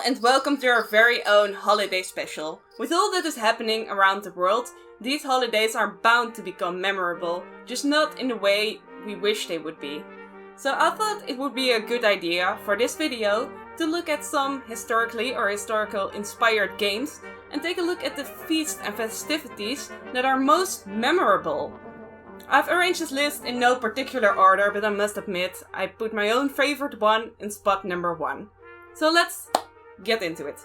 and welcome to our very own holiday special. With all that is happening around the world, these holidays are bound to become memorable, just not in the way we wish they would be. So I thought it would be a good idea for this video to look at some historical inspired games and take a look at the feasts and festivities that are most memorable. I've arranged this list in no particular order, but I must admit I put my own favorite one in spot number 1. So let's get into it.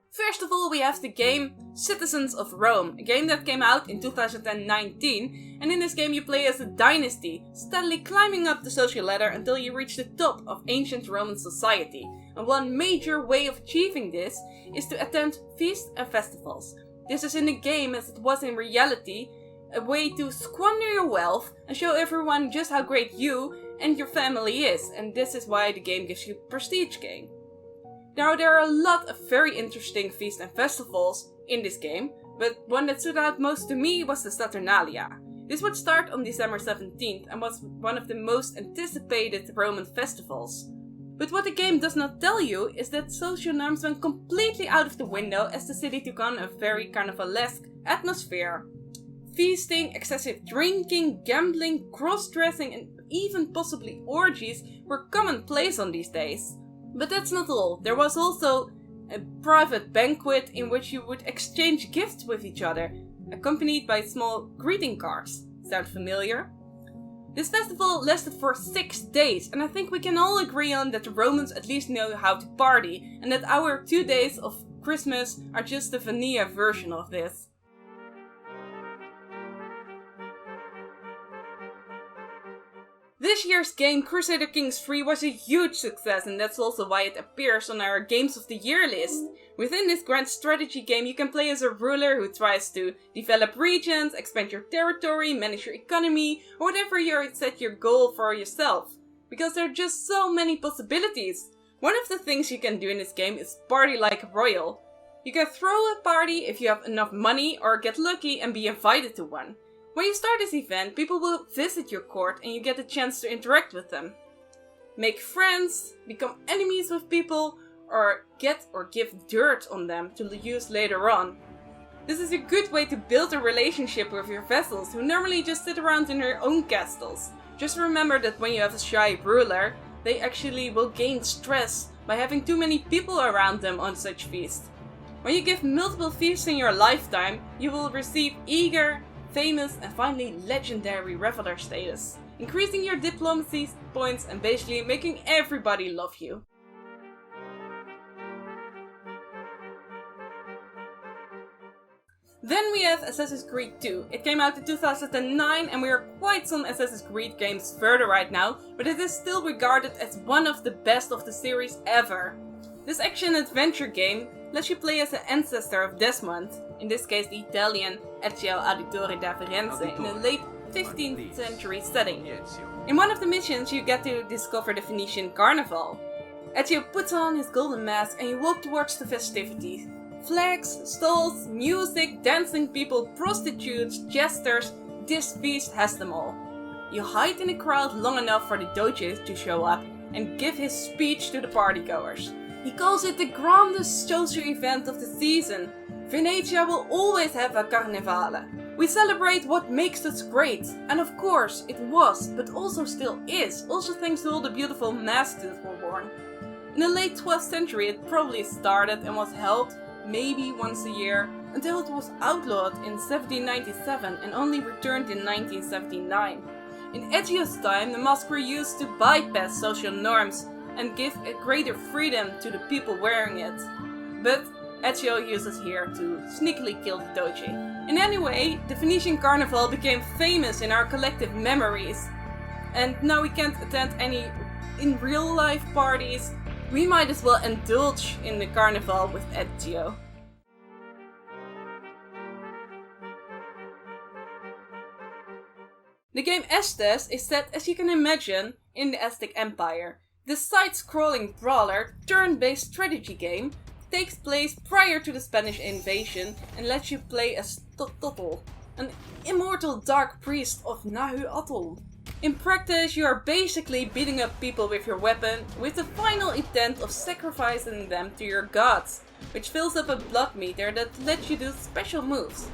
First of all, we have the game Citizens of Rome, a game that came out in 2019, and in this game you play as a dynasty, steadily climbing up the social ladder until you reach the top of ancient Roman society. And one major way of achieving this is to attend feasts and festivals. This is in the game, as it was in reality, a way to squander your wealth and show everyone just how great you and your family is, and this is why the game gives you prestige gain. Now, there are a lot of very interesting feasts and festivals in this game, but one that stood out most to me was the Saturnalia. This would start on December 17th and was one of the most anticipated Roman festivals. But what the game does not tell you is that social norms went completely out of the window as the city took on a very carnivalesque atmosphere. Feasting, excessive drinking, gambling, cross-dressing and even possibly orgies were commonplace on these days. But that's not all. There was also a private banquet in which you would exchange gifts with each other, accompanied by small greeting cards. Sound familiar? This festival lasted for 6 days, and I think we can all agree on that the Romans at least know how to party, and that our 2 days of Christmas are just the vanilla version of this. This year's game, Crusader Kings 3, was a huge success, and that's also why it appears on our Games of the Year list. Within this grand strategy game, you can play as a ruler who tries to develop regions, expand your territory, manage your economy, or whatever you set your goal for yourself. Because there are just so many possibilities. One of the things you can do in this game is party like a royal. You can throw a party if you have enough money, or get lucky and be invited to one. When you start this event, people will visit your court and you get a chance to interact with them. Make friends, become enemies with people, or get or give dirt on them to use later on. This is a good way to build a relationship with your vassals who normally just sit around in their own castles. Just remember that when you have a shy ruler, they actually will gain stress by having too many people around them on such feasts. When you give multiple feasts in your lifetime, you will receive eager, famous and finally legendary reveler status, increasing your diplomacy points and basically making everybody love you. Then we have Assassin's Creed 2. It came out in 2009 and we are quite some Assassin's Creed games further right now, but it is still regarded as one of the best of the series ever. This action-adventure game lets you play as the ancestor of Desmond, in this case the Italian Ezio Auditore da Firenze, in a late 15th century setting. In one of the missions you get to discover the Venetian Carnival. Ezio puts on his golden mask and you walk towards the festivities. Flags, stalls, music, dancing people, prostitutes, jesters, this feast has them all. You hide in a crowd long enough for the Doge to show up and give his speech to the partygoers. He calls it the grandest social event of the season. Venezia will always have a Carnevale. We celebrate what makes us great. And of course, it was, but also still is, also thanks to all the beautiful masks that were worn. In the late 12th century it probably started and was held maybe once a year, until it was outlawed in 1797 and only returned in 1979. In Ezio's time, the masks were used to bypass social norms and give a greater freedom to the people wearing it. But Ezio uses here to sneakily kill the Doge. In any way, the Venetian Carnival became famous in our collective memories. And now we can't attend any in real life parties. We might as well indulge in the Carnival with Ezio. The game Estes is set, as you can imagine, in the Aztec Empire. The side-scrolling brawler, turn-based strategy game, takes place prior to the Spanish invasion and lets you play as Tototl, an immortal dark priest of Nahuatl. In practice, you are basically beating up people with your weapon with the final intent of sacrificing them to your gods, which fills up a blood meter that lets you do special moves.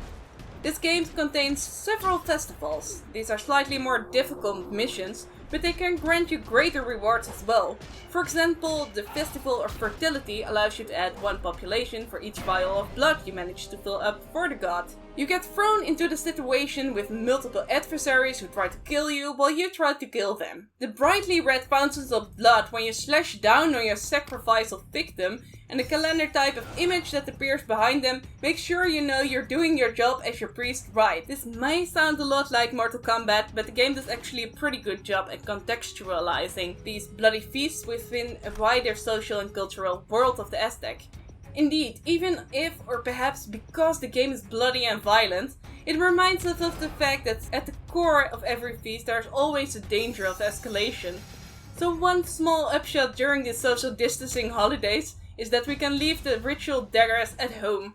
This game contains several festivals. These are slightly more difficult missions, but they can grant you greater rewards as well. For example, the Festival of Fertility allows you to add 1 population for each vial of blood you manage to fill up for the god. You get thrown into the situation with multiple adversaries who try to kill you while you try to kill them. The brightly red fountains of blood when you slash down on your sacrificial victim and the calendar type of image that appears behind them make sure you know you're doing your job as your priest right. This may sound a lot like Mortal Kombat, but the game does actually a pretty good job at contextualizing these bloody feasts within a wider social and cultural world of the Aztec. Indeed, even if, or perhaps because the game is bloody and violent, it reminds us of the fact that at the core of every feast there's always a danger of escalation. So one small upshot during these social distancing holidays is that we can leave the ritual daggers at home.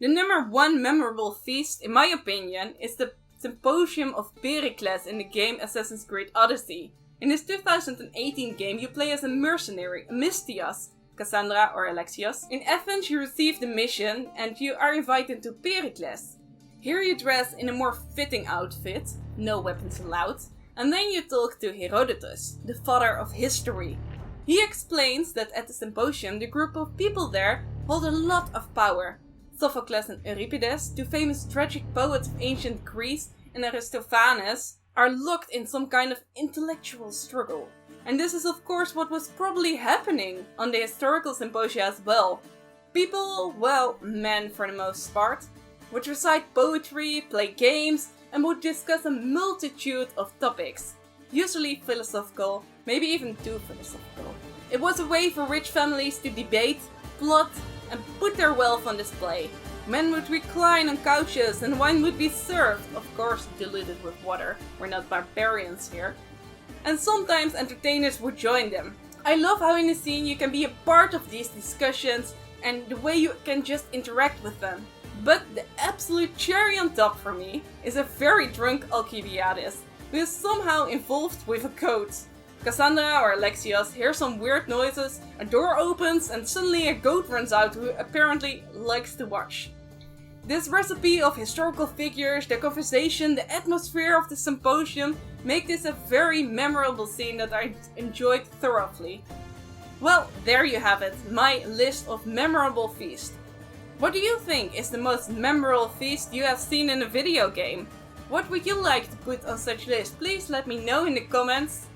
The number 1 memorable feast, in my opinion, is the Symposium of Pericles in the game Assassin's Creed Odyssey. In this 2018 game, you play as a mercenary, Amistios, Cassandra or Alexios. In Athens, you receive the mission and you are invited to Pericles. Here you dress in a more fitting outfit, no weapons allowed, and then you talk to Herodotus, the father of history. He explains that at the Symposium, the group of people there hold a lot of power. Sophocles and Euripides, 2 famous tragic poets of ancient Greece, and Aristophanes, are locked in some kind of intellectual struggle. And this is of course what was probably happening on the historical symposia as well. People, well, men for the most part, would recite poetry, play games, and would discuss a multitude of topics. Usually philosophical, maybe even too philosophical. It was a way for rich families to debate, plot, and put their wealth on display. Men would recline on couches and wine would be served, of course diluted with water. We're not barbarians here. And sometimes entertainers would join them. I love how in the scene you can be a part of these discussions and the way you can just interact with them. But the absolute cherry on top for me is a very drunk Alcibiades, who is somehow involved with a code. Cassandra or Alexios hears some weird noises, a door opens and suddenly a goat runs out who apparently likes to watch. This recipe of historical figures, the conversation, the atmosphere of the symposium make this a very memorable scene that I enjoyed thoroughly. Well, there you have it, my list of memorable feasts. What do you think is the most memorable feast you have seen in a video game? What would you like to put on such list? Please let me know in the comments.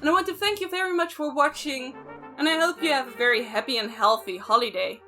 And I want to thank you very much for watching, and I hope you have a very happy and healthy holiday.